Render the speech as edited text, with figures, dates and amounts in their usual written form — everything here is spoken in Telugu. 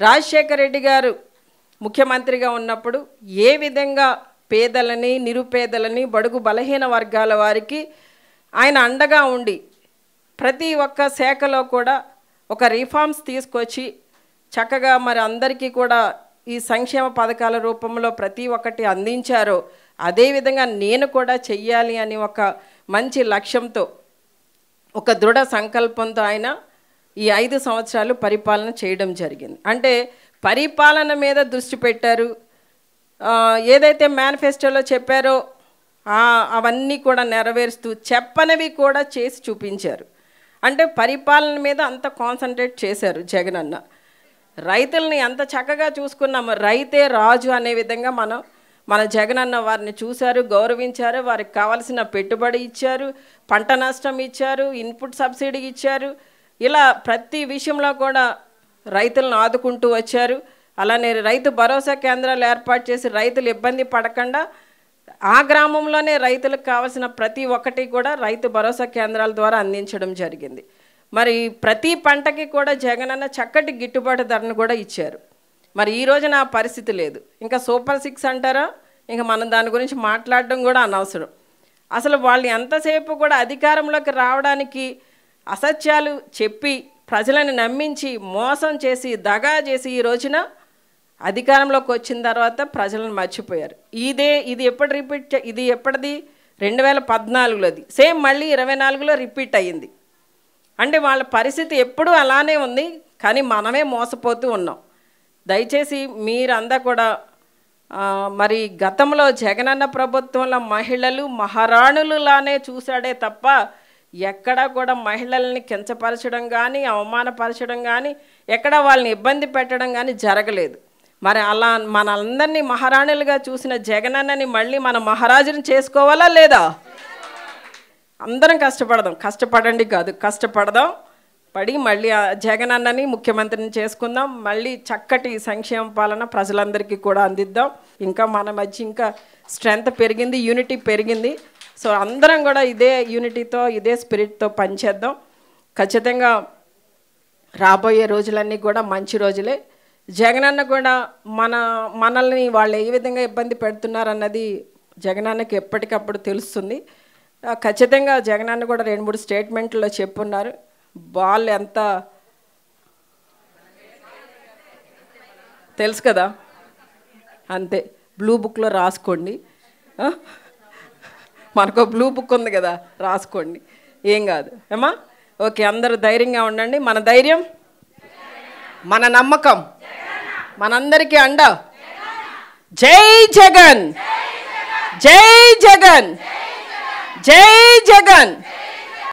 రాజశేఖర రెడ్డి గారు ముఖ్యమంత్రిగా ఉన్నప్పుడు ఏ విధంగా పేదలని, నిరుపేదలని, బడుగు బలహీన వర్గాల వారికి ఆయన అండగా ఉండి ప్రతి ఒక్క శాఖలో కూడా ఒక రిఫార్మ్స్ తీసుకొచ్చి చక్కగా మరి అందరికీ కూడా ఈ సంక్షేమ పథకాల రూపంలో ప్రతి ఒక్కటి అందించారో అదేవిధంగా నేను కూడా చెయ్యాలి అని ఒక మంచి లక్ష్యంతో, ఒక దృఢ సంకల్పంతో ఆయన ఈ 5 సంవత్సరాలు పరిపాలన చేయడం జరిగింది. అంటే పరిపాలన మీద దృష్టి పెట్టారు. ఏదైతే మేనిఫెస్టోలో చెప్పారో అవన్నీ కూడా నెరవేరుస్తూ చెప్పనివి కూడా చేసి చూపించారు. అంటే పరిపాలన మీద అంత కాన్సన్ట్రేట్ చేశారు జగన్ అన్న. రైతుల్ని ఎంత చక్కగా చూసుకున్నాము. రైతే రాజు అనే విధంగా మన జగన్ అన్న వారిని చూశారు, గౌరవించారు, వారికి కావాల్సిన పెట్టుబడి ఇచ్చారు, పంట నష్టం ఇచ్చారు, ఇన్పుట్ సబ్సిడీ ఇచ్చారు. ఇలా ప్రతి విషయంలో కూడా రైతులను ఆదుకుంటూ వచ్చారు. అలానే రైతు భరోసా కేంద్రాలు ఏర్పాటు చేసి రైతులు ఇబ్బంది పడకుండా ఆ గ్రామంలోనే రైతులకు కావాల్సిన ప్రతి ఒక్కటి కూడా రైతు భరోసా కేంద్రాల ద్వారా అందించడం జరిగింది. మరి ప్రతి పంటకి కూడా జగనన్న చక్కటి గిట్టుబాటు ధరను కూడా ఇచ్చారు. మరి ఈ రోజున ఆ పరిస్థితి లేదు. ఇంకా సూపర్ 6 అంటారా, ఇంకా మనం దాని గురించి మాట్లాడడం కూడా అనవసరం. అసలు వాళ్ళు ఎంతసేపు కూడా అధికారంలోకి రావడానికి అసత్యాలు చెప్పి ప్రజలను నమ్మించి మోసం చేసి దగా చేసి ఈ రోజున అధికారంలోకి వచ్చిన తర్వాత ప్రజలను మర్చిపోయారు. ఇది ఎప్పుడు రిపీట్, ఇది ఎప్పటిది 2014లోది, సేమ్ మళ్ళీ 24లో రిపీట్ అయ్యింది. అంటే వాళ్ళ పరిస్థితి ఎప్పుడూ అలానే ఉంది, కానీ మనమే మోసపోతూ ఉన్నాం. దయచేసి మీరంతా కూడా మరి గతంలో జగనన్న ప్రభుత్వంలో మహిళలు మహారాణులులానే చూశాడే తప్ప ఎక్కడా కూడా మహిళల్ని కించపరచడం కానీ, అవమానపరచడం కానీ, ఎక్కడ వాళ్ళని ఇబ్బంది పెట్టడం కానీ జరగలేదు. మరి అలా మనందరినీ మహారాణులుగా చూసిన జగనన్నని మళ్ళీ మన మహారాజుని చేసుకోవాలా లేదా? అందరం కష్టపడండి కాదు, కష్టపడదాం, పడి మళ్ళీ జగనన్నని ముఖ్యమంత్రిని చేసుకుందాం. మళ్ళీ చక్కటి సంక్షేమ పాలన ప్రజలందరికీ కూడా అందిద్దాం. ఇంకా మన మధ్య ఇంకా స్ట్రెంగ్త్ పెరిగింది, యూనిటీ పెరిగింది. సో అందరం కూడా ఇదే యూనిటీతో, ఇదే స్పిరిట్తో పనిచేద్దాం. ఖచ్చితంగా రాబోయే రోజులన్నీ కూడా మంచి రోజులే. జగనన్న కూడా మనల్ని వాళ్ళు ఏ విధంగా ఇబ్బంది పెడుతున్నారన్నది జగనన్నకి ఎప్పటికప్పుడు తెలుస్తుంది. ఖచ్చితంగా జగనన్న కూడా 2-3 స్టేట్మెంట్లో చెప్పున్నారు. బాల్ ఎంత తెలుసు కదా, అంతే. బ్లూ బుక్లో రాసుకోండి. మనకు బ్లూ బుక్ ఉంది కదా, రాసుకోండి, ఏం కాదు ఏమా. ఓకే, అందరూ ధైర్యంగా ఉండండి. మన ధైర్యం, మన నమ్మకం, మనందరికీ అండ. జై జగన్, జై జగన్, జై జగన్.